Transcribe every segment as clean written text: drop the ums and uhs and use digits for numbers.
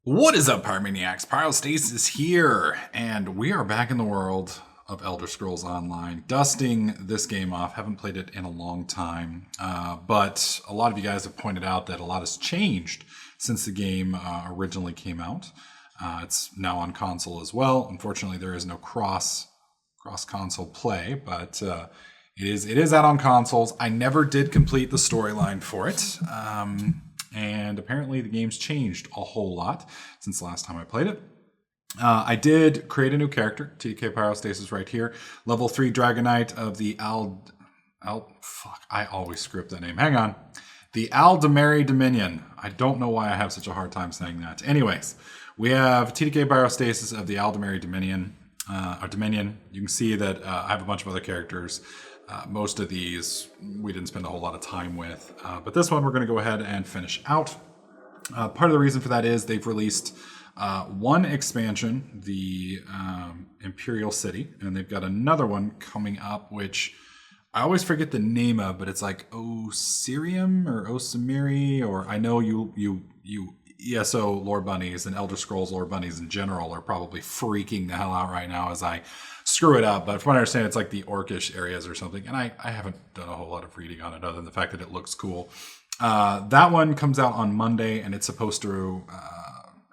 What is up, Pyromaniacs? Pyrostasis here, and we are back in the world of Elder Scrolls Online, dusting this game off. Haven't played it in a long time, but a lot of you guys have pointed out that a lot has changed since the game originally came out. It's now on console as well. Unfortunately, there is no cross console play, but it is out on consoles. I never did complete the storyline for it. And apparently the game's changed a whole lot since the last time I played it. I did create a new character, TK Pyrostasis right here. Level 3 Dragonite of the I always screw up that name. Hang on. The Aldmeri Dominion. I don't know why I have such a hard time saying that. Anyways, we have TDK Pyrostasis of the Aldmeri Dominion. You can see that I have a bunch of other characters. Most of these we didn't spend a whole lot of time with, but this one we're going to go ahead and finish out. Part of the reason for that is they've released one expansion, the Imperial City, and they've got another one coming up, which I always forget the name of, but it's like Osirium or Osimiri, or I know you ESO lore bunnies and Elder Scrolls lore bunnies in general are probably freaking the hell out right now as I screw it up. But from what I understand, it's like the Orcish areas or something. And I haven't done a whole lot of reading on it other than the fact that it looks cool. That one comes out on Monday, and it's supposed to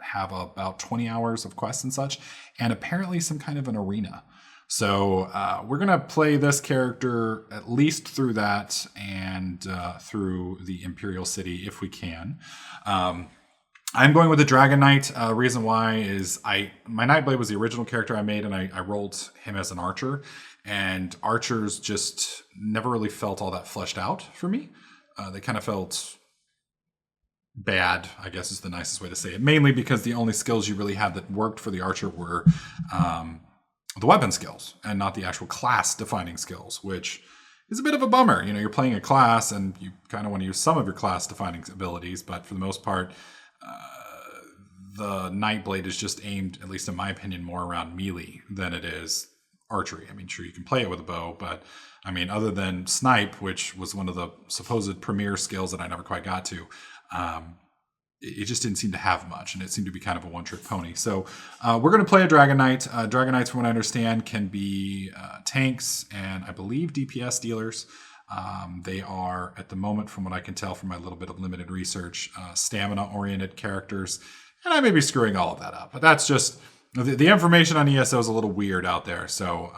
have about 20 hours of quests and such, and apparently some kind of an arena. So we're going to play this character at least through that and through the Imperial City if we can. I'm going with the Dragon Knight. Reason why is my Nightblade was the original character I made, and I rolled him as an archer. And archers just never really felt all that fleshed out for me. They kind of felt bad, I guess is the nicest way to say it. Mainly because the only skills you really had that worked for the archer were the weapon skills and not the actual class-defining skills, which is a bit of a bummer. You know, you're playing a class, and you kind of want to use some of your class-defining abilities, but for the most part, the Nightblade is just aimed, at least in my opinion, more around melee than it is archery. I mean, sure, you can play it with a bow, but I mean, other than snipe, which was one of the supposed premier skills that I never quite got to, it just didn't seem to have much, and it seemed to be kind of a one-trick pony. So we're going to play a Dragon Knight. Dragon Knights, from what I understand, can be tanks and I believe DPS dealers. They are, at the moment, from what I can tell from my little bit of limited research, stamina-oriented characters. And I may be screwing all of that up. But that's just... The information on ESO is a little weird out there. So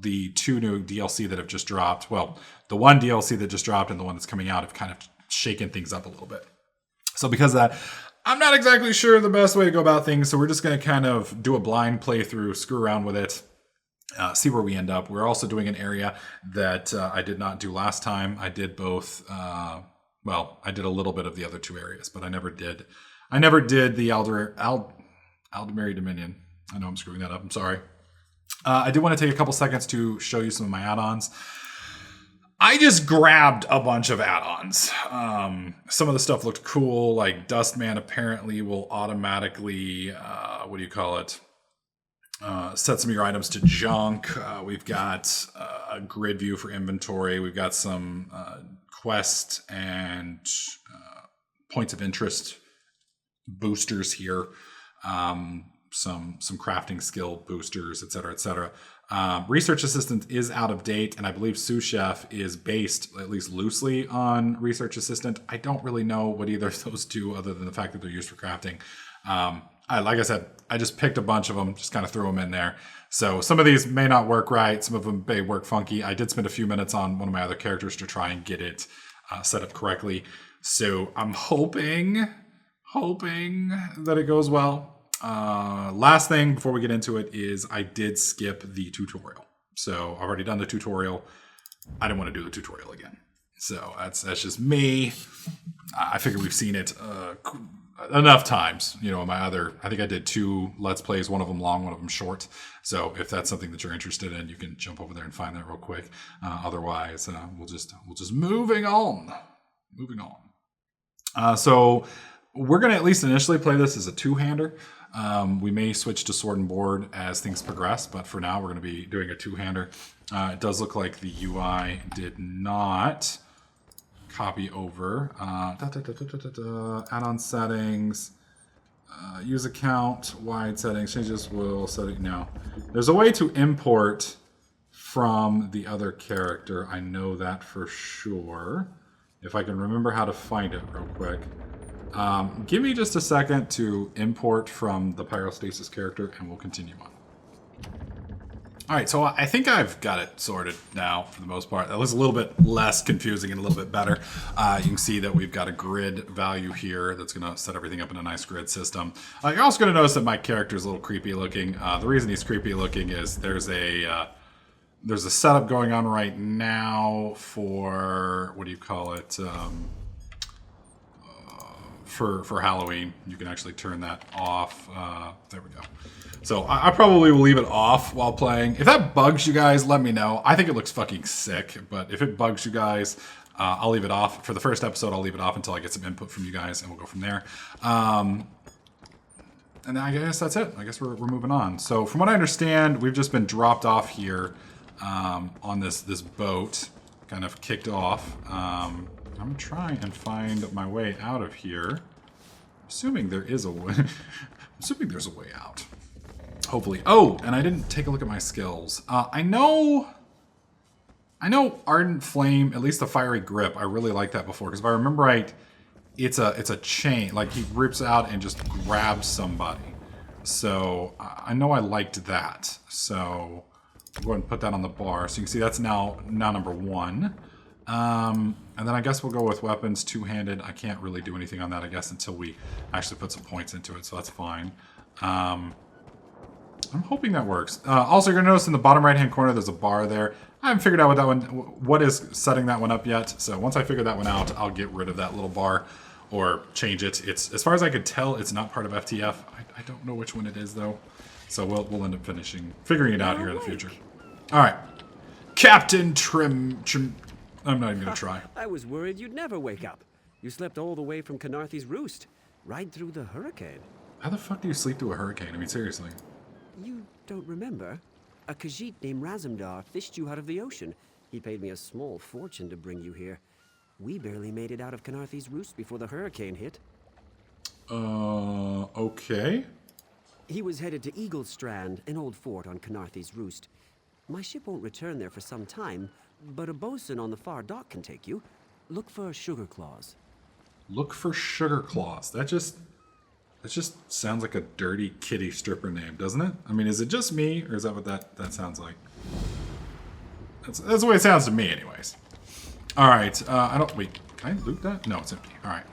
the two new DLC that have just dropped... Well, the one DLC that just dropped and the one that's coming out have kind of shaken things up a little bit. So because of that, I'm not exactly sure the best way to go about things. So we're just going to kind of do a blind playthrough, screw around with it. See where we end up. We're also doing an area that I did not do last time. I did both. I did a little bit of the other two areas, but I never did the Aldmeri Dominion. I know I'm screwing that up. I'm sorry. I did want to take a couple seconds to show you some of my add-ons. I just grabbed a bunch of add-ons. Some of the stuff looked cool, like Dustman apparently will automatically, set some of your items to junk. We've got a grid view for inventory. We've got some quest and points of interest boosters here. Some crafting skill boosters, etc., etc. Research Assistant is out of date, and I believe Sous Chef is based, at least loosely, on Research Assistant. I don't really know what either of those do, other than the fact that they're used for crafting. Like I said, I just picked a bunch of them, just kind of threw them in there. So some of these may not work right. Some of them may work funky. I did spend a few minutes on one of my other characters to try and get it set up correctly. So I'm hoping that it goes well. Last thing before we get into it is I did skip the tutorial. So I've already done the tutorial. I didn't want to do the tutorial again. So that's just me. I figure we've seen it enough times, in my other, I think I did 2 Let's Plays, one of them long, one of them short. So if that's something that you're interested in, you can jump over there and find that real quick. Otherwise, we'll just moving on. So we're going to at least initially play this as a 2-hander. We may switch to sword and board as things progress, but for now we're going to be doing a 2-hander. It does look like the UI did not copy over. Add-on settings. Use account, wide settings, changes will set it now. There's a way to import from the other character. I know that for sure. If I can remember how to find it real quick. Give me just a second to import from the pyrostasis character and we'll continue on. Alright, so I think I've got it sorted now for the most part. That was a little bit less confusing and a little bit better. You can see that we've got a grid value here that's going to set everything up in a nice grid system. You're also going to notice that my character is a little creepy looking. The reason he's creepy looking is there's a setup going on right now for, what do you call it, for Halloween. You can actually turn that off. There we go. So I probably will leave it off while playing. If that bugs you guys, let me know. I think it looks fucking sick, but if it bugs you guys, I'll leave it off. For the first episode, I'll leave it off until I get some input from you guys, and we'll go from there. And I guess that's it. I guess we're moving on. So from what I understand, we've just been dropped off here on this boat, kind of kicked off. I'm going to try and find my way out of here. Assuming there is a way. Assuming there's a way out. Hopefully. Oh, and I didn't take a look at my skills. I know Ardent Flame, at least the Fiery Grip, I really liked that before. Because if I remember right, it's a chain. Like, he rips out and just grabs somebody. So, I know I liked that. So, I'll go ahead and put that on the bar. So you can see that's now number 1. And then I guess we'll go with weapons, two-handed. I can't really do anything on that, I guess, until we actually put some points into it. So that's fine. I'm hoping that works. Also, you're going to notice in the bottom right-hand corner, there's a bar there. I haven't figured out what is setting that one up yet. So once I figure that one out, I'll get rid of that little bar or change it. It's, as far as I could tell, it's not part of FTF. I don't know which one it is, though. So we'll end up figuring it out here in the future. All right. Captain Trim. I'm not even going to try. I was worried you'd never wake up. You slept all the way from Canarthy's Roost, right through the hurricane. How the fuck do you sleep through a hurricane? I mean, seriously. You don't remember? A Khajiit named Razumdar fished you out of the ocean. He paid me a small fortune to bring you here. We barely made it out of Canarthy's Roost before the hurricane hit. Okay. He was headed to Eagle Strand, an old fort on Canarthy's Roost. My ship won't return there for some time, but a bosun on the far dock can take you. Look for Sugar Claws. Look for Sugar Claws. That just sounds like a dirty kitty stripper name, doesn't it? I mean, is it just me, or is that what that sounds like? That's the way it sounds to me, anyways. All right. Wait, can I loot that? No, it's empty. All right.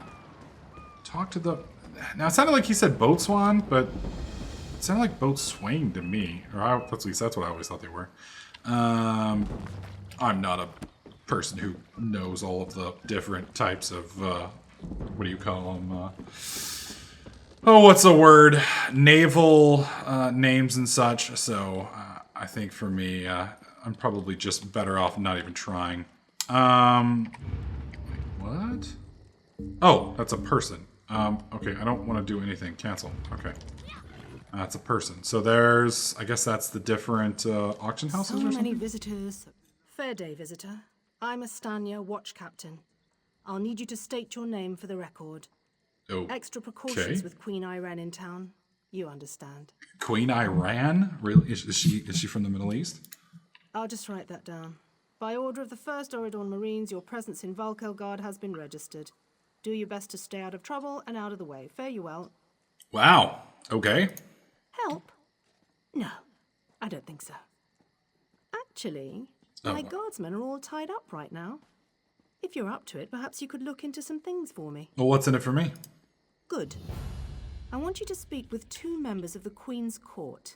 Talk to the... Now, it sounded like he said Boatswan, but it sounded like Boatswain to me. Or at least that's what I always thought they were. I'm not a person who knows all of the different types of, what do you call them? What's the word? Naval names and such. So I think for me, I'm probably just better off not even trying. Wait, what? Oh, that's a person. Okay, I don't want to do anything. Cancel. Okay. That's a person. So there's, I guess that's the different auction houses or something? So many visitors. Fair day, visitor. I'm Astania, watch captain. I'll need you to state your name for the record. Oh, extra precautions with Queen Iran in town. You understand. Queen Iran? Really? Is she from the Middle East? I'll just write that down. By order of the 1st Oridon Marines, your presence in Vulkhel Guard has been registered. Do your best to stay out of trouble and out of the way. Fare you well. Wow. Okay. Help? No, I don't think so. Actually, my guardsmen are all tied up right now. If you're up to it, perhaps you could look into some things for me. Well, what's in it for me? Good. I want you to speak with 2 members of the Queen's Court,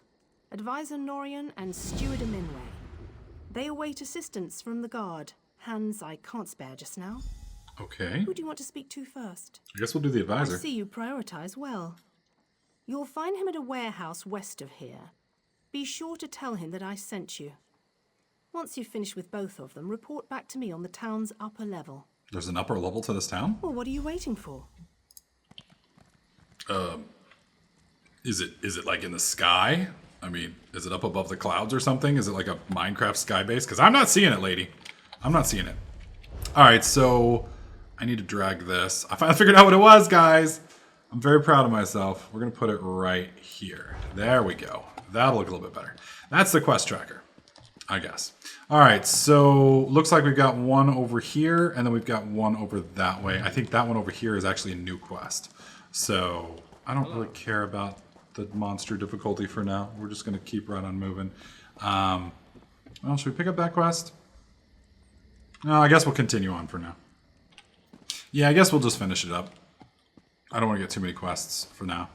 Advisor Norian and Steward Aminway. They await assistance from the guard. Hands I can't spare just now. Okay. Who do you want to speak to first? I guess we'll do the advisor. I see you prioritize well. You'll find him at a warehouse west of here. Be sure to tell him that I sent you. Once you've finished with both of them, report back to me on the town's upper level. There's an upper level to this town? Well, what are you waiting for? Is it like in the sky? I mean, is it up above the clouds or something? Is it like a Minecraft sky base? Because I'm not seeing it, lady. I'm not seeing it. All right, so I need to drag this. I finally figured out what it was, guys. I'm very proud of myself. We're going to put it right here. There we go. That'll look a little bit better. That's the quest tracker, I guess. All right, so looks like we've got one over here, and then we've got one over that way. I think that one over here is actually a new quest. So I don't really care about the monster difficulty for now. We're just going to keep right on moving. Well, should we pick up that quest? No, I guess we'll continue on for now. Yeah, I guess we'll just finish it up. I don't want to get too many quests for now.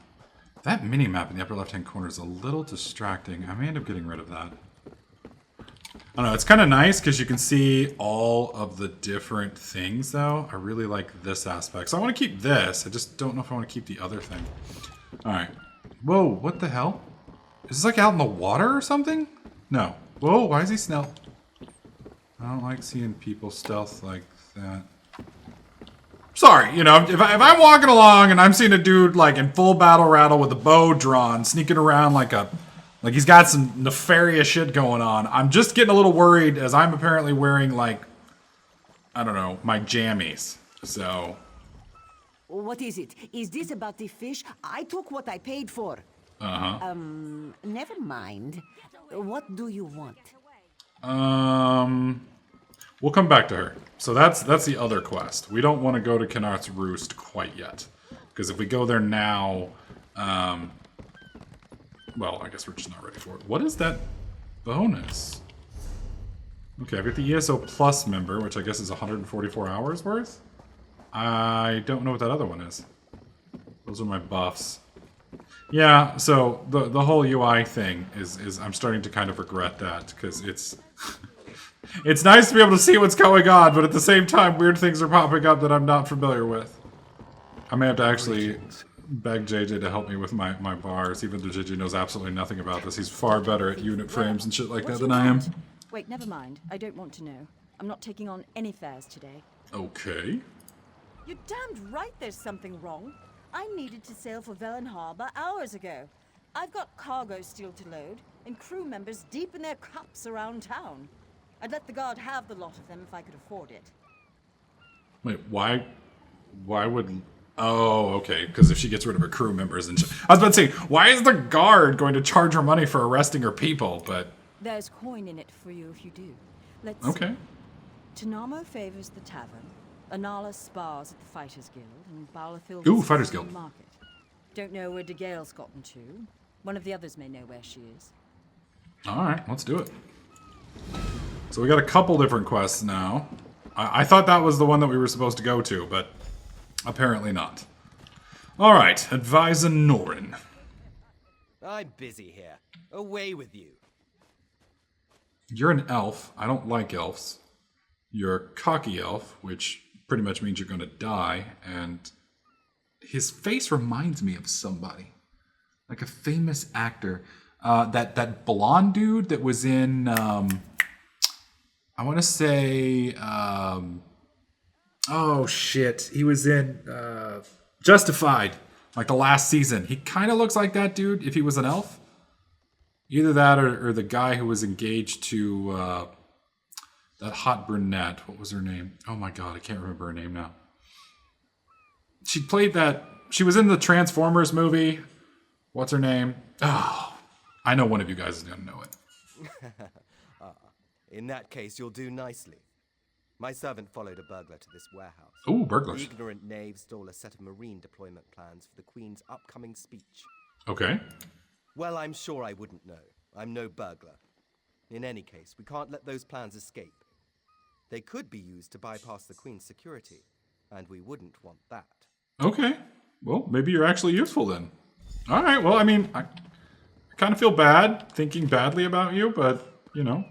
That mini-map in the upper left-hand corner is a little distracting. I may end up getting rid of that. I don't know, it's kind of nice because you can see all of the different things, though. I really like this aspect. So I want to keep this. I just don't know if I want to keep the other thing. Alright. Whoa, what the hell? Is this like out in the water or something? No. Whoa, why is he stealth? I don't like seeing people stealth like that. Sorry, you know, if I'm walking along and I'm seeing a dude like in full battle rattle with a bow drawn, sneaking around like he's got some nefarious shit going on, I'm just getting a little worried as I'm apparently wearing like, I don't know, my jammies. So. What is it? Is this about the fish? I took what I paid for. Never mind. What do you want? We'll come back to her. So that's the other quest. We don't want to go to Knarth's Roost quite yet. Because if we go there now, well, I guess we're just not ready for it. What is that bonus? Okay, I've got the ESO Plus member, which I guess is 144 hours worth. I don't know what that other one is. Those are my buffs. Yeah, so the whole UI thing is I'm starting to kind of regret that, because it's it's nice to be able to see what's going on, but at the same time weird things are popping up that I'm not familiar with. I may have to actually beg JJ to help me with my bars, even though JJ knows absolutely nothing about this. He's far better at unit frames and shit like that than I am. Wait, never mind. I don't want to know. I'm not taking on any fares today. Okay. You're damned right there's something wrong. I needed to sail for Velen Harbor hours ago. I've got cargo still to load, and crew members deep in their cups around town. I'd let the guard have the lot of them if I could afford it. Wait, why would... Oh, okay, because if she gets rid of her crew members and I was about to say, why is the guard going to charge her money for arresting her people, but... There's coin in it for you if you do. Let's Okay. see. Tanamo favors the tavern. Anala spars at the Fighters Guild, and Balafil Ooh, Fighters Guild. Market. Don't know where DeGale's gotten to. One of the others may know where she is. Alright, let's do it. So we got a couple different quests now. I thought that was the one that we were supposed to go to, but apparently not. Alright, Advisa Norin. I'm busy here. Away with you. You're an elf. I don't like elves. You're a cocky elf, which pretty much means you're going to die, and his face reminds me of somebody. Like a famous actor. That blonde dude that was in, I want to say, oh shit, he was in Justified, like the last season. He kind of looks like that dude if he was an elf. Either that or the guy who was engaged to that hot brunette. What was her name? Oh my god, I can't remember her name now. She played that... She was in the Transformers movie. What's her name? Oh, I know one of you guys is going to know it. In that case, you'll do nicely. My servant followed a burglar to this warehouse. Ooh, burglars. The ignorant knave stole a set of marine deployment plans for the Queen's upcoming speech. Okay. Well, I'm sure I wouldn't know. I'm no burglar. In any case, we can't let those plans escape. They could be used to bypass the Queen's security, and we wouldn't want that. Okay. Well, maybe you're actually useful then. All right. Well, I mean, I kind of feel bad thinking badly about you, but, you know,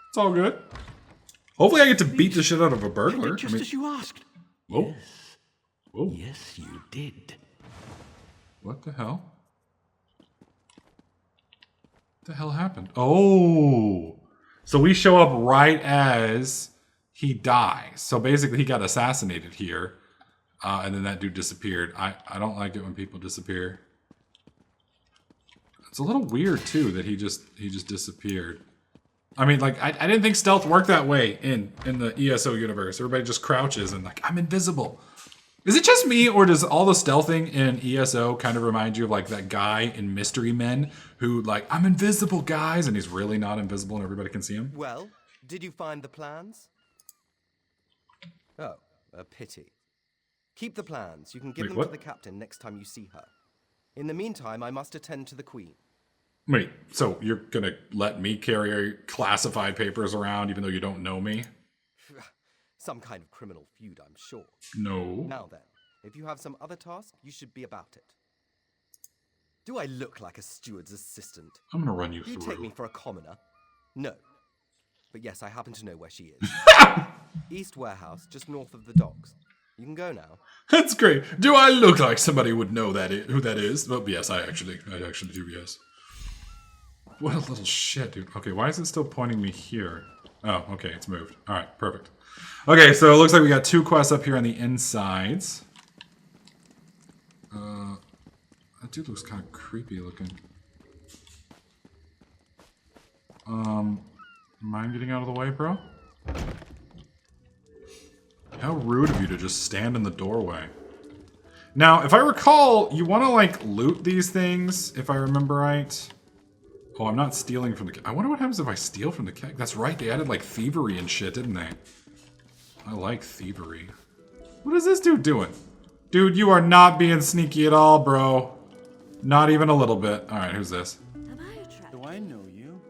it's all good. Hopefully I get to beat the shit out of a burglar. Just as you asked. Whoa. Yes. Whoa. Yes, you did. What the hell? What the hell happened? Oh. So we show up right as he dies. So basically he got assassinated here. And then that dude disappeared. I don't like it when people disappear. It's a little weird too that he just disappeared. I mean, like I didn't think stealth worked that way in the ESO universe. Everybody just crouches and like I'm invisible. Is it just me, or does all the stealthing in ESO kind of remind you of like that guy in Mystery Men who like, I'm invisible, guys, and he's really not invisible and everybody can see him? Well, did you find the plans? Oh, a pity. Keep the plans. You can give Wait, them what? to the captain next time you see her. In the meantime, I must attend to the queen. Wait, so you're gonna let me carry classified papers around even though you don't know me? Some kind of criminal feud, I'm sure. No. Now then, if you have some other task, you should be about it. Do I look like a steward's assistant? I'm gonna run you Do you through. take me for a commoner? No. But yes, I happen to know where she is. East Warehouse, just north of the docks. You can go now. That's great. Do I look like somebody would know who that is? Well, yes, I actually do, yes. What a little shit, dude. Okay, why is it still pointing me here? Oh, okay, it's moved. All right, perfect. Okay, so it looks like we got 2 quests up here on the insides. That dude looks kind of creepy looking. Mind getting out of the way, bro? How rude of you to just stand in the doorway. Now, if I recall, you want to, like, loot these things, if I remember right. Oh, I'm not stealing from the... I wonder what happens if I steal from the keg. That's right, they added, like, thievery and shit, didn't they? I like thievery. What is this dude doing? Dude, you are not being sneaky at all, bro. Not even a little bit. Alright, who's this? Do I know you?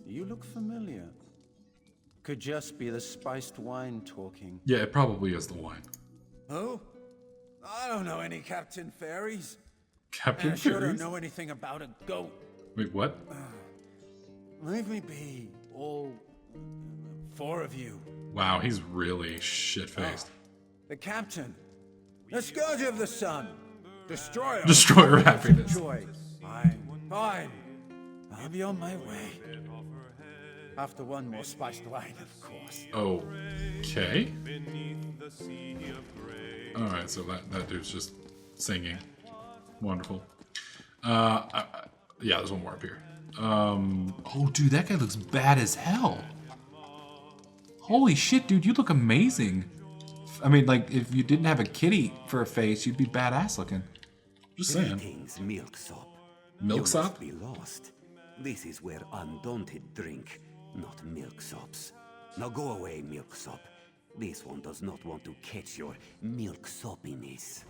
You look familiar. Could just be the spiced wine talking. Yeah, it probably is the wine. Oh? I don't know any Captain Fairies. Captain I sure Fairies? don't know anything about a goat. Wait, what? Leave me be, all 4 of you. Wow, he's really shit-faced. The Captain. The Scourge of the Sun. Destroyer. Destroyer of happiness. Joy. Fine. I'll be on my way. After one more spiced wine, of course. Okay. Alright, so that dude's just singing. Wonderful. Yeah, there's one more up here. Oh, dude, that guy looks bad as hell. Holy shit, dude, you look amazing. I mean, like, if you didn't have a kitty for a face, you'd be badass looking. Just saying. Greetings, milksop. Milksop? You must be lost. This is where undaunted drink, not milksops. Now go away, milksop. This one does not want to catch your milksopiness.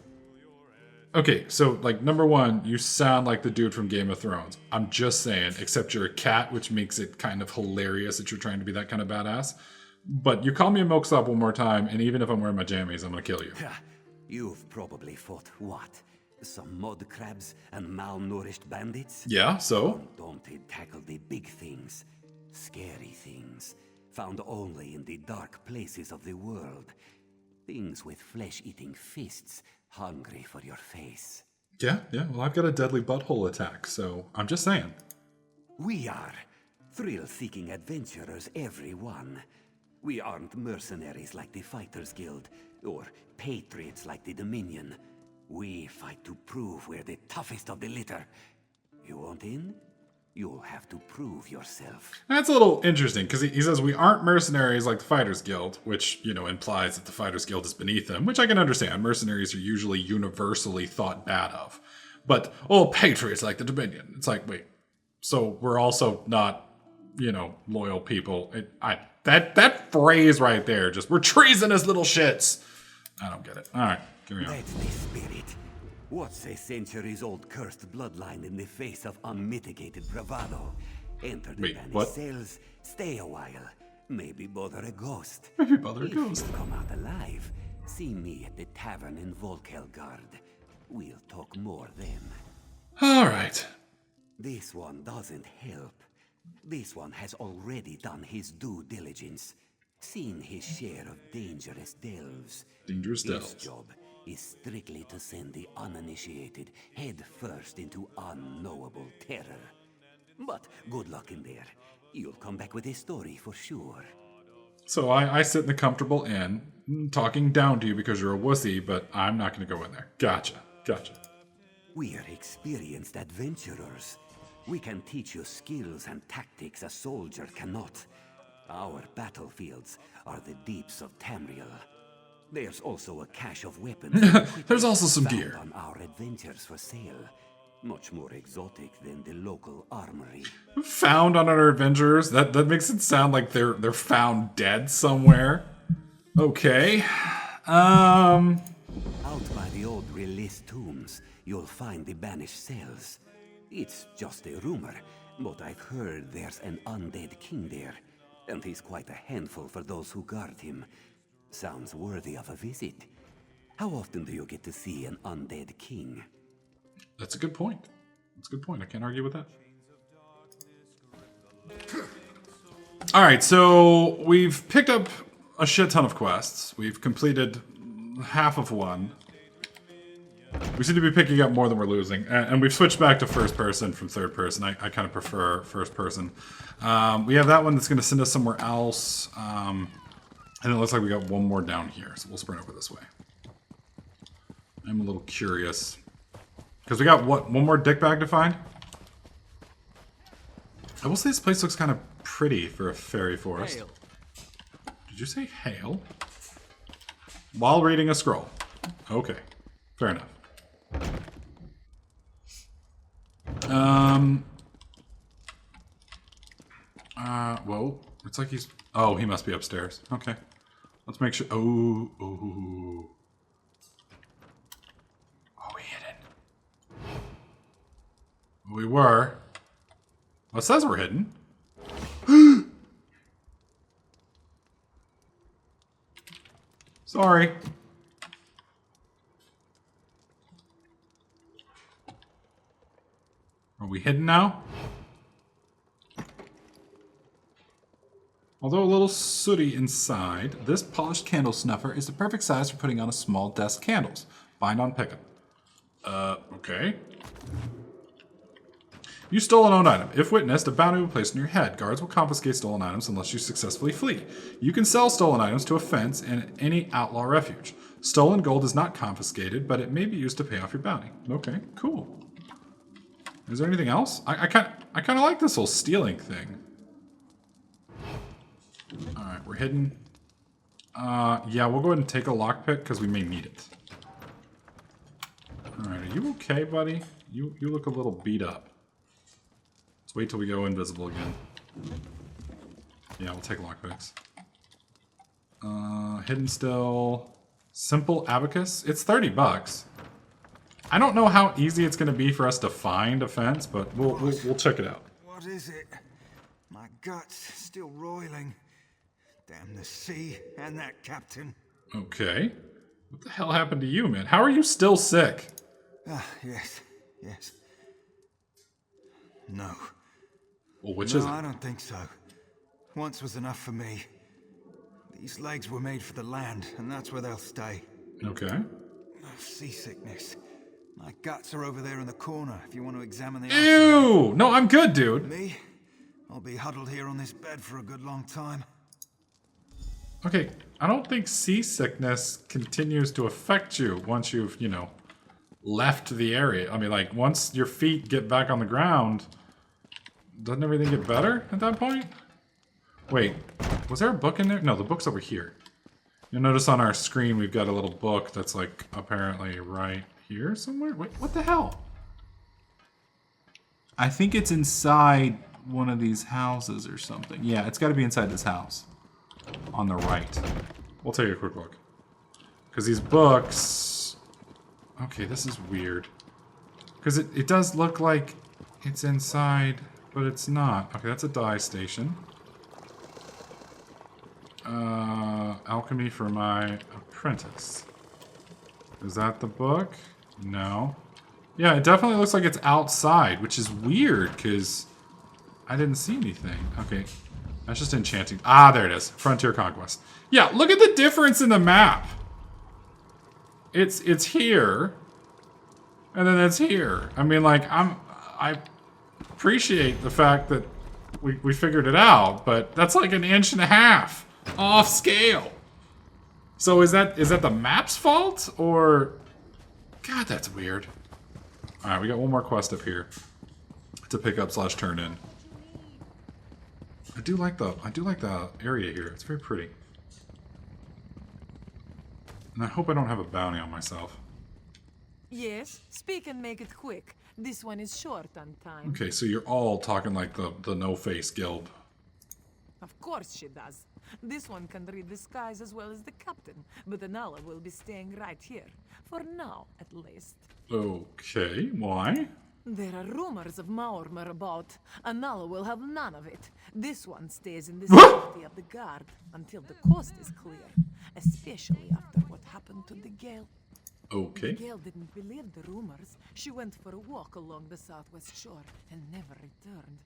Okay, so, like, number one, you sound like the dude from Game of Thrones. I'm just saying, except you're a cat, which makes it kind of hilarious that you're trying to be that kind of badass. But you call me a milksop one more time, and even if I'm wearing my jammies, I'm gonna kill you. You've probably fought what? Some mud crabs and malnourished bandits? Yeah, so? Undaunted tackle the big things, scary things, found only in the dark places of the world. Things with flesh-eating fists, hungry for your face. Yeah, well, I've got a deadly butthole attack, so I'm just saying. We are thrill-seeking adventurers, everyone. We aren't mercenaries like the Fighters Guild, or patriots like the Dominion. We fight to prove we're the toughest of the litter. You want in? You'll have to prove yourself. That's a little interesting, because he says we aren't mercenaries like the Fighters Guild, which, you know, implies that the Fighters Guild is beneath them, which I can understand. Mercenaries are usually universally thought bad of. But, oh, patriots like the Dominion. It's like, wait, so we're also not, you know, loyal people. That phrase right there, just, we're treasonous little shits. I don't get it. All right, here we go. That's the spirit. What's a centuries-old cursed bloodline in the face of unmitigated bravado? Enter the Wait, banished what? cells, stay a while, maybe bother a ghost. Maybe bother a If ghost. you come out alive, see me at the tavern in Vulkhel. We'll talk more then. All right. This one doesn't help. This one has already done his due diligence, seen his share of dangerous delves. Dangerous His delves. job is strictly to send the uninitiated head first into unknowable terror. But good luck in there. You'll come back with a story for sure. So I sit in the comfortable inn, talking down to you because you're a wussy, but I'm not going to go in there. Gotcha. We're experienced adventurers. We can teach you skills and tactics a soldier cannot. Our battlefields are the deeps of Tamriel. There's also a cache of weapons. There's also some found gear. on our adventures for sale. Much more exotic than the local armory. Found on our adventures? That makes it sound like they're found dead somewhere. Okay. Out by the old Release tombs, you'll find the banished cells. It's just a rumor, but I've heard there's an undead king there, and he's quite a handful for those who guard him. Sounds worthy of a visit. How often do you get to see an undead king? That's a good point. That's a good point. I can't argue with that. Alright, so we've picked up a shit ton of quests. We've completed half of one. We seem to be picking up more than we're losing. And we've switched back to first person from third person. I kind of prefer first person. We have that one that's going to send us somewhere else. And it looks like we got one more down here. So we'll sprint over this way. I'm a little curious. Because we got, what, one more dick bag to find? I will say this place looks kind of pretty for a fairy forest. Hail. Did you say hail? While reading a scroll. Okay. Fair enough. Whoa. It's like he's... Oh, he must be upstairs. Okay. Let's make sure... Oh, oh. Oh, hidden. We were. Well, it says we're hidden. Sorry. Are we hidden now? Although a little sooty inside, this polished candle snuffer is the perfect size for putting on a small desk candles. Find on pickup. Okay. You stole an owned item. If witnessed, a bounty will be placed on your head. Guards will confiscate stolen items unless you successfully flee. You can sell stolen items to a fence and any outlaw refuge. Stolen gold is not confiscated, but it may be used to pay off your bounty. Okay, cool. Is there anything else? I kind of like this whole stealing thing. All right, we're hidden. Yeah, we'll go ahead and take a lockpick because we may need it. All right, are you okay, buddy? You look a little beat up. Let's wait till we go invisible again. Yeah, we'll take lockpicks. Hidden still. Simple abacus. It's $30. I don't know how easy it's going to be for us to find a fence, but we'll check it out. What is it? My gut's still roiling. Damn the sea and that captain. Okay. What the hell happened to you, man? How are you still sick? Ah, yes. No. Well, which is it? No, I don't think so. Once was enough for me. These legs were made for the land, and that's where they'll stay. Okay. Seasickness. My guts are over there in the corner if you want to examine the Ew! No, I'm good, dude. Me? I'll be huddled here on this bed for a good long time. Okay, I don't think seasickness continues to affect you once you've, left the area. I mean, like, once your feet get back on the ground, doesn't everything get better at that point? Wait, was there a book in there? No, the book's over here. You'll notice on our screen we've got a little book that's, like, apparently right here somewhere? Wait, what the hell? I think it's inside one of these houses or something. Yeah, it's got to be inside this house. On the right. We'll take a quick look. Because these books... Okay, this is weird. Because it does look like it's inside, but it's not. Okay, that's a dye station. Alchemy for my apprentice. Is that the book? No. Yeah, it definitely looks like it's outside, which is weird, because I didn't see anything. Okay. That's just enchanting. Ah, there it is. Frontier Conquest. Yeah, look at the difference in the map. It's here. And then it's here. I mean, like, I appreciate the fact that we figured it out, but that's like 1.5 inches off scale. So is that the map's fault, or... God, that's weird. Alright, we got one more quest up here to pick up / turn in. I do like the area here. It's very pretty. And I hope I don't have a bounty on myself. Yes, speak and make it quick. This one is short on time. Okay, so you're all talking like the no-face guild. Of course she does. This one can read the skies as well as the captain, but Anala will be staying right here. For now, at least. Okay, why? There are rumors of Maormer about. Anala will have none of it. This one stays in the safety of the guard until the coast is clear, especially after what happened to the Gale. Okay. The Gale didn't believe the rumors. She went for a walk along the southwest shore and never returned.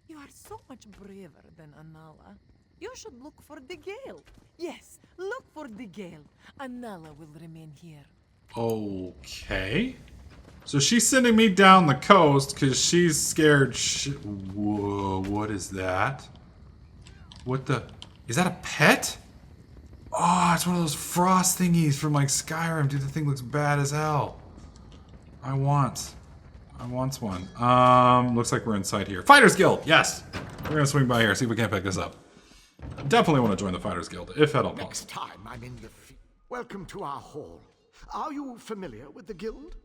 You are so much braver than Anala. You should look for the Gale. Yes, look for the Gale. Anala will remain here. Okay. So she's sending me down the coast because she's scared. Whoa, what is that? What the? Is that a pet? Oh, it's one of those frost thingies from like Skyrim. Dude, the thing looks bad as hell. I want one. Looks like we're inside here. Fighters Guild, yes. We're gonna swing by here, see if we can't pick this up. Definitely want to join the Fighters Guild, if at all possible. Next time I'm in the welcome to our hall. Are you familiar with the guild?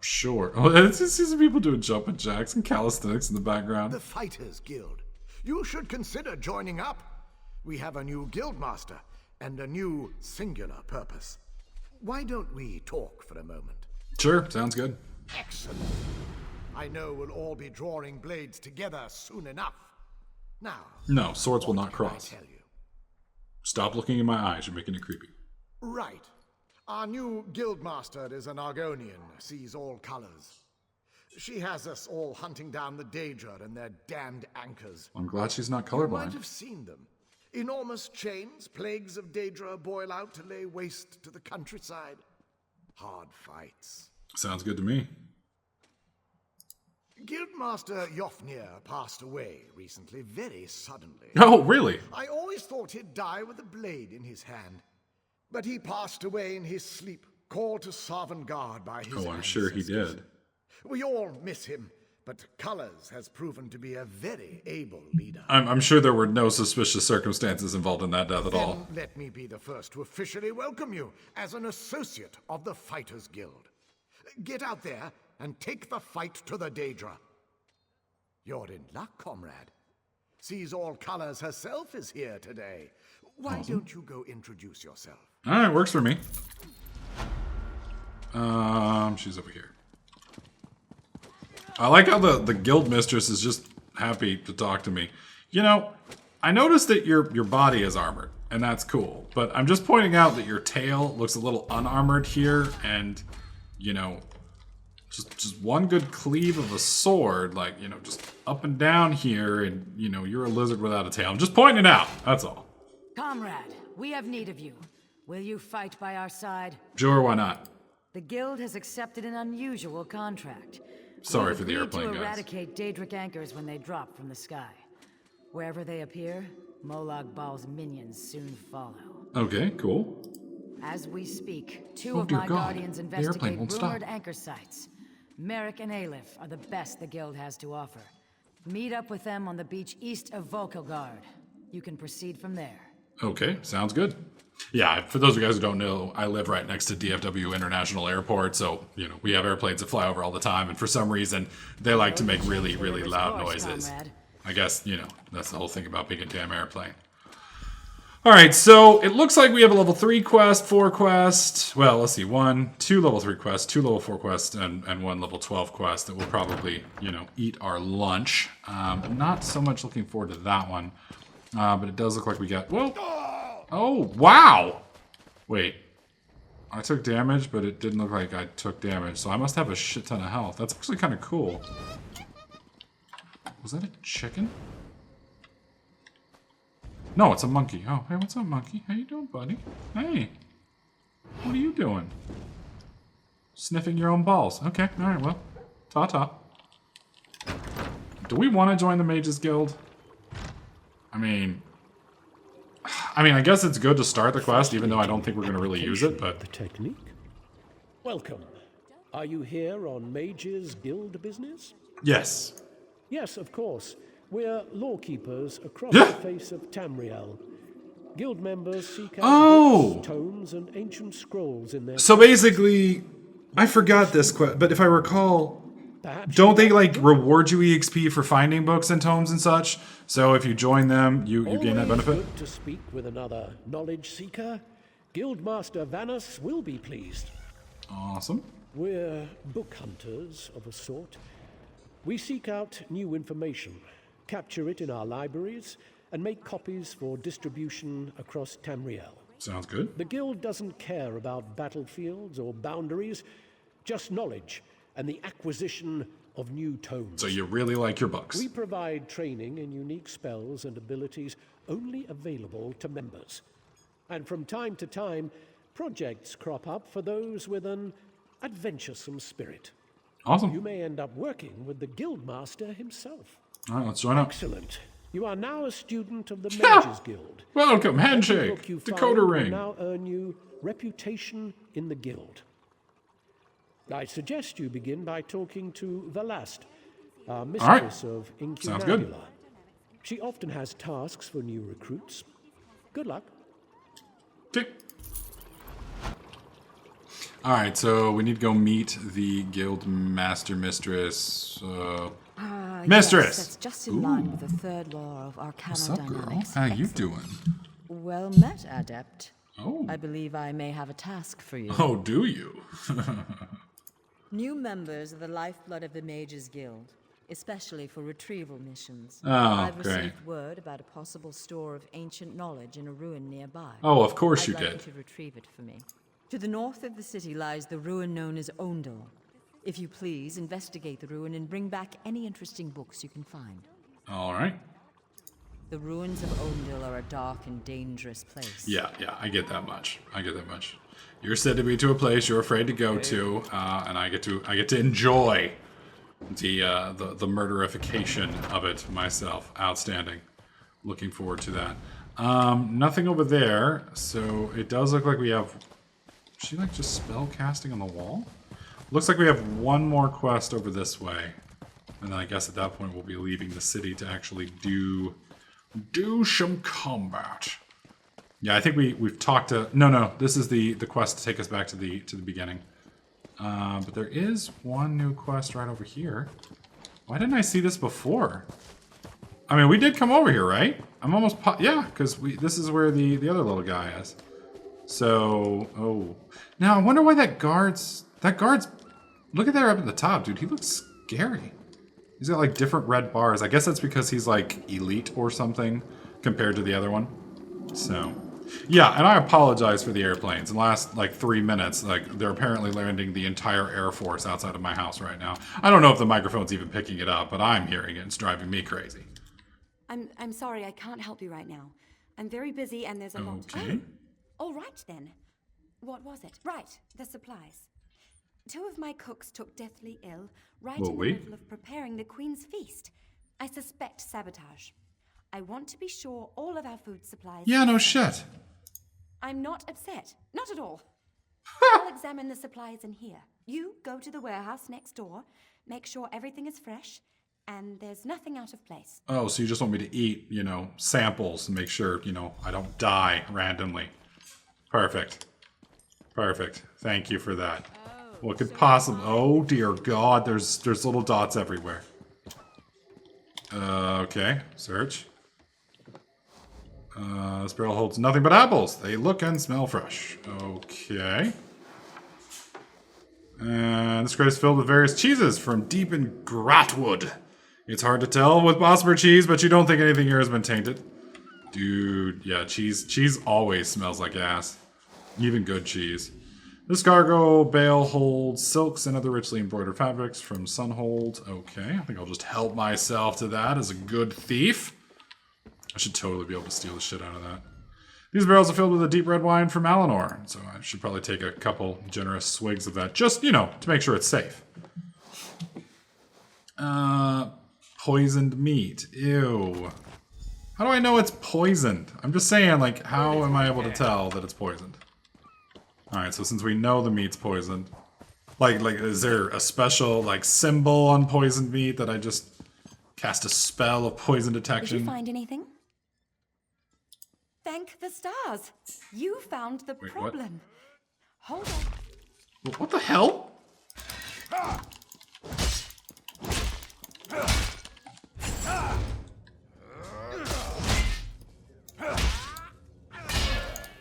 Sure. Oh, it's just some people doing jumping jacks and calisthenics in the background. The Fighters Guild. You should consider joining up. We have a new guild master and a new singular purpose. Why don't we talk for a moment? Sure, sounds good. Excellent. I know we'll all be drawing blades together soon enough. Now, No, swords will not what can I cross. tell you? Stop looking in my eyes, you're making it creepy. Right. Our new guildmaster is an Argonian, sees all colors. She has us all hunting down the Daedra and their damned anchors. I'm glad she's not You might colorblind. have seen them. Enormous chains, plagues of Daedra boil out to lay waste to the countryside. Hard fights. Sounds good to me. Guildmaster Yofnir passed away recently, very suddenly. Oh, really? I always thought he'd die with a blade in his hand. But he passed away in his sleep, called to Sovngarde by his Oh, I'm sure he ancestors. did. We all miss him, but Colors has proven to be a very able leader. I'm sure there were no suspicious circumstances involved in that death at all. Then let me be the first to officially welcome you as an associate of the Fighters Guild. Get out there and take the fight to the Daedra. You're in luck, comrade. Sees All Colors herself is here today. Why don't you go introduce yourself? Alright, works for me. She's over here. I like how the guild mistress is just happy to talk to me. You know, I noticed that your body is armored, and that's cool. But I'm just pointing out that your tail looks a little unarmored here, and, you know, just one good cleave of a sword, like, you know, just up and down here, and, you know, you're a lizard without a tail. I'm just pointing it out, that's all. Comrade, we have need of you. Will you fight by our side? Sure, why not? The guild has accepted an unusual contract. Sorry We've for the agreed airplane, to guys. eradicate Daedric anchors when they drop from the sky. Wherever they appear, Molag Bal's minions soon follow. Okay, cool. As we speak, two Oh, of dear my God. guardians The airplane investigate won't rumored stop. anchor sites. Merrick and Aleph are the best the guild has to offer. Meet up with them on the beach east of Vulkhel. You can proceed from there. Okay, sounds good. Yeah, for those of you guys who don't know, I live right next to DFW International Airport, so, you know, we have airplanes that fly over all the time, and for some reason, they like to make really, really loud noises. I guess, you know, that's the whole thing about being a damn airplane. Alright, so it looks like we have a level 3 quest, 4 quest, well, let's see, 2 level 3 quests, 2 level 4 quests, and 1 level 12 quest that will probably, you know, eat our lunch. Not so much looking forward to that one, but it does look like we got, whoa! Oh, wow! Wait. I took damage, but it didn't look like I took damage, so I must have a shit ton of health. That's actually kind of cool. Was that a chicken? No, it's a monkey. Oh, hey, what's up, monkey? How you doing, buddy? Hey. What are you doing? Sniffing your own balls. Okay, alright, well. Ta-ta. Do we want to join the Mages Guild? I mean, I guess it's good to start the quest, even though I don't think we're going to really use it, but... The technique? Welcome. Are you here on Mages Guild business? Yes. Yes, of course. We're lawkeepers across the face of Tamriel. Guild members seek out books, tomes, and ancient scrolls in their... So basically, I forgot this, but if I recall, don't they like reward you EXP for finding books and tomes and such? So if you join them, you gain that benefit? Good to speak with another knowledge seeker. Guildmaster Vanus will be pleased. Awesome. We're book hunters of a sort. We seek out new information, capture it in our libraries, and make copies for distribution across Tamriel. Sounds good. The guild doesn't care about battlefields or boundaries, just knowledge and the acquisition of new tomes. So you really like your books. We provide training in unique spells and abilities only available to members. And from time to time, projects crop up for those with an adventuresome spirit. Awesome. You may end up working with the Guildmaster himself. All right, let's join up. Excellent. You are now a student of the Mages Guild. Welcome, Every handshake, book you Dakota find ring. will now earn you reputation in the guild. I suggest you begin by talking to Velast, our mistress of Incunabula. Sounds good. She often has tasks for new recruits. Good luck. Okay. All right, so we need to go meet the guild master mistress. Mistress! Yes, that's just in line with the third law of What's up, girl? arcanodynamics. How you doing? Well met, Adept. Oh. I believe I may have a task for you. Oh, do you? New members of the lifeblood of the Mages Guild, especially for retrieval missions. Oh, I've great. received word about a possible store of ancient knowledge in a ruin nearby. Oh, of course I'd you like did. You to retrieve it for me. To the north of the city lies the ruin known as Ondel. If you please, investigate the ruin and bring back any interesting books you can find. All right. The ruins of Ondel are a dark and dangerous place. Yeah, I get that much. You're said to be to a place you're afraid to go to, and I get to enjoy the murderification of it myself. Outstanding. Looking forward to that. Nothing over there, so it does look like we have... Is she like just spell casting on the wall? Looks like we have one more quest over this way. And then I guess at that point we'll be leaving the city to actually do some combat. Yeah, I think we've talked to... No, this is the quest to take us back to the beginning. But there is one new quest right over here. Why didn't I see this before? I mean, we did come over here, right? I'm almost... Yeah, because this is where the other little guy is. So... Oh. Now, I wonder why that guard's... Look at there up at the top, dude. He looks scary. He's got, like, different red bars. I guess that's because he's, like, elite or something compared to the other one. So... Yeah, and I apologize for the airplanes. In the last, like, 3 minutes, like, they're apparently landing the entire Air Force outside of my house right now. I don't know if the microphone's even picking it up, but I'm hearing it. It's driving me crazy. I'm sorry, I can't help you right now. I'm very busy and there's a lot to do. All right, then. What was it? Right, the supplies. 2 of my cooks took deathly ill right in the middle of preparing the Queen's feast. I suspect sabotage. I want to be sure all of our food supplies... Yeah, no shit. I'm not upset. Not at all. I'll examine the supplies in here. You go to the warehouse next door, make sure everything is fresh, and there's nothing out of place. Oh, so you just want me to eat, samples and make sure, I don't die randomly. Perfect. Thank you for that. What could possibly... Oh, dear God. There's little dots everywhere. Okay. Search. This barrel holds nothing but apples. They look and smell fresh. Okay. And this crate is filled with various cheeses from deep in Gratwood. It's hard to tell with Bosmer cheese, but you don't think anything here has been tainted. Dude, yeah, cheese always smells like ass. Even good cheese. This cargo bale holds silks and other richly embroidered fabrics from Sunhold. Okay, I think I'll just help myself to that as a good thief. I should totally be able to steal the shit out of that. These barrels are filled with a deep red wine from Alinor, so I should probably take a couple generous swigs of that, just, to make sure it's safe. Poisoned meat. Ew. How do I know it's poisoned? I'm just saying, like, how am I able to tell that it's poisoned? Alright, so since we know the meat's poisoned, like, is there a special, like, symbol on poisoned meat that I just cast a spell of poison detection? Did you find anything? Thank the stars. You found the Wait, what? problem. Hold on. What the hell?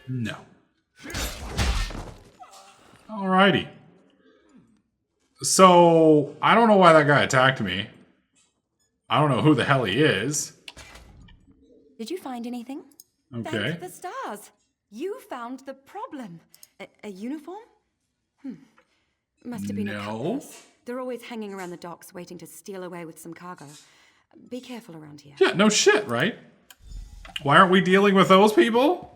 No. Alrighty. So, I don't know why that guy attacked me. I don't know who the hell he is. Did you find anything? Okay. Thank the stars. You found the problem. A uniform? Must have been a cutlass. They're always hanging around the docks waiting to steal away with some cargo. Be careful around here. Yeah, no shit, right? Why aren't we dealing with those people?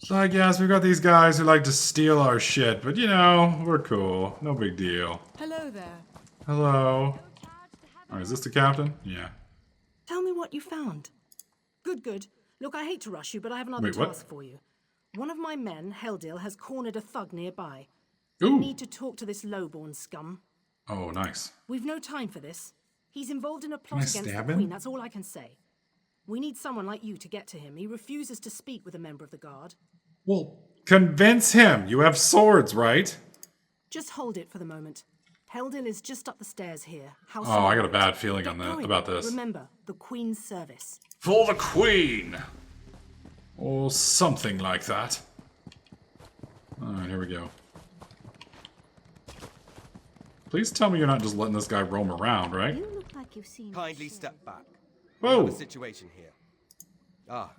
It's like, yes, we've got these guys who like to steal our shit, but you know, we're cool. No big deal. Hello there. Hello. Alright, is this the captain? Yeah. Tell me what you found. Good, good. Look, I hate to rush you, but I have another Wait, what? task for you. One of my men, Heldil, has cornered a thug nearby. Ooh. We need to talk to this lowborn scum. Oh, nice. We've no time for this. He's involved in a plot I against the stab him? Queen, that's all I can say. We need someone like you to get to him. He refuses to speak with a member of the guard. Well, convince him. You have swords, right? Just hold it for the moment. Heldil is just up the stairs here. House Oh, I got a Elrond. bad feeling Get on that going. about this. Remember, the Queen's service. For the Queen! Or something like that. Alright, here we go. Please tell me you're not just letting this guy roam around, right? You look like you've seen. Kindly step back. Whoa. We have a situation here. Ah,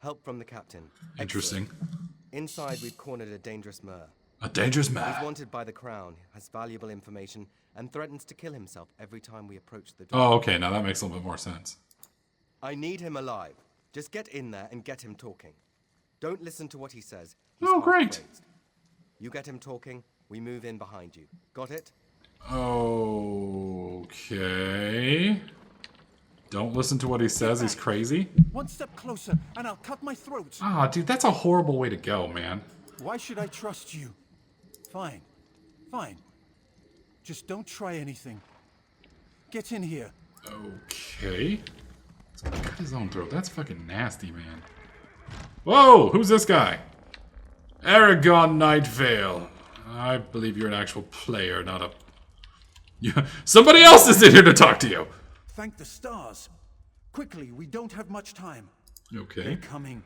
help from the captain. Interesting. Excellent. Inside, we've cornered a dangerous mer. A dangerous mer. He's wanted by the crown, has valuable information, and threatens to kill himself every time we approach the door. Oh, okay, now that makes a little bit more sense. I need him alive. Just get in there and get him talking. Don't listen to what he says. He's Oh, great. half-crazed. You get him talking, we move in behind you. Got it? Okay. Don't listen to what he says, he's crazy. One step closer, and I'll cut my throat. Ah, dude, that's a horrible way to go, man. Why should I trust you? Fine. Fine. Just don't try anything. Get in here. Okay. Cut his own throat. That's fucking nasty, man. Whoa! Who's this guy? Aragon Nightvale. I believe you're an actual player, not a... Somebody else is in here to talk to you! Thank the stars. Quickly, we don't have much time. Okay. They're coming.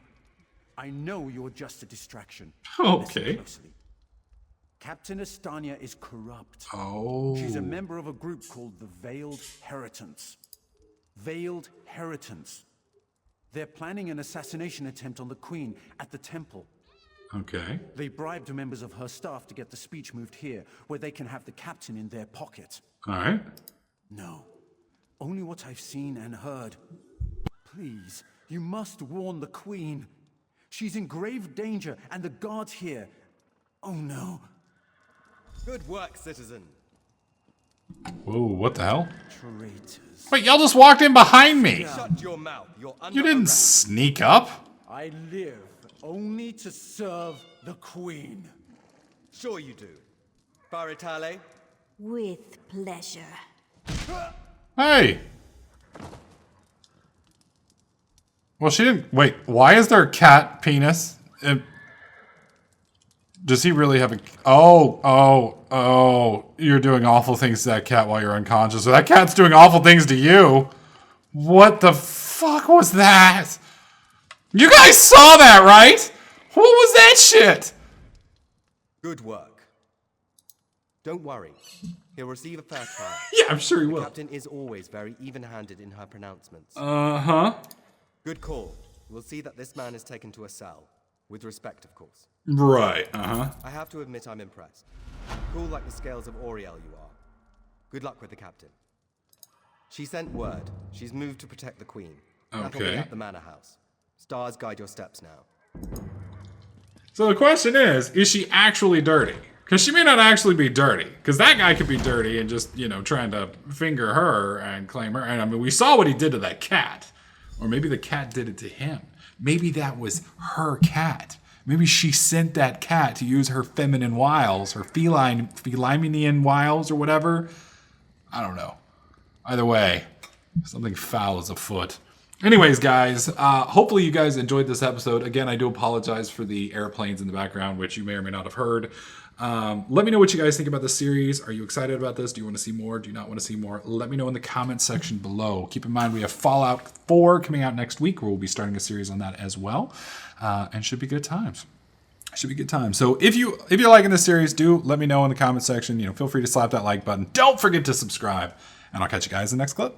I know you're just a distraction. Okay. Listen closely. Captain Estania is corrupt. Oh. She's a member of a group called the Veiled Heritants. Veiled Heritants. They're planning an assassination attempt on the Queen at the temple. Okay. They bribed members of her staff to get the speech moved here, where they can have the captain in their pocket. Alright. No. Only what I've seen and heard. Please, you must warn the Queen. She's in grave danger, and the guards here. Oh no. Good work, citizen. Whoa, what the hell? Traitors. Wait, y'all just walked in behind me! Shut your mouth. You're under You didn't arrest. sneak up? I live only to serve the Queen. Sure you do. Baritale? With pleasure. Hey! Well, she didn't... Wait, why is there a cat penis? Does he really have a... Oh. You're doing awful things to that cat while you're unconscious. So that cat's doing awful things to you. What the fuck was that? You guys saw that, right? What was that shit? Good work. Don't worry. He'll receive a fair trial. Yeah, I'm sure he will. The captain is always very even-handed in her pronouncements. Uh-huh. Good call. We'll see that this man is taken to a cell. With respect, of course. Right, uh-huh. I have to admit I'm impressed. Cool like the scales of Auriel you are. Good luck with the captain. She sent word. She's moved to protect the Queen. That'll be Okay. at the manor house. Stars guide your steps now. So the question is she actually dirty? Because she may not actually be dirty. Because that guy could be dirty and just, you know, trying to finger her and claim her. And I mean, we saw what he did to that cat. Or maybe the cat did it to him. Maybe that was her cat. Maybe she sent that cat to use her feminine wiles, her feliminian wiles or whatever. I don't know. Either way, something foul is afoot. Anyways, guys, hopefully you guys enjoyed this episode. Again, I do apologize for the airplanes in the background, which you may or may not have heard. Let me know what you guys think about this series. Are you excited about this? Do you want to see more? Do you not want to see more? Let me know in the comment section below. Keep in mind, we have Fallout 4 coming out next week, where we'll be starting a series on that as well. And should be good times. Should be good times. So if you're liking this series, do let me know in the comment section. Feel free to slap that like button. Don't forget to subscribe. And I'll catch you guys in the next clip.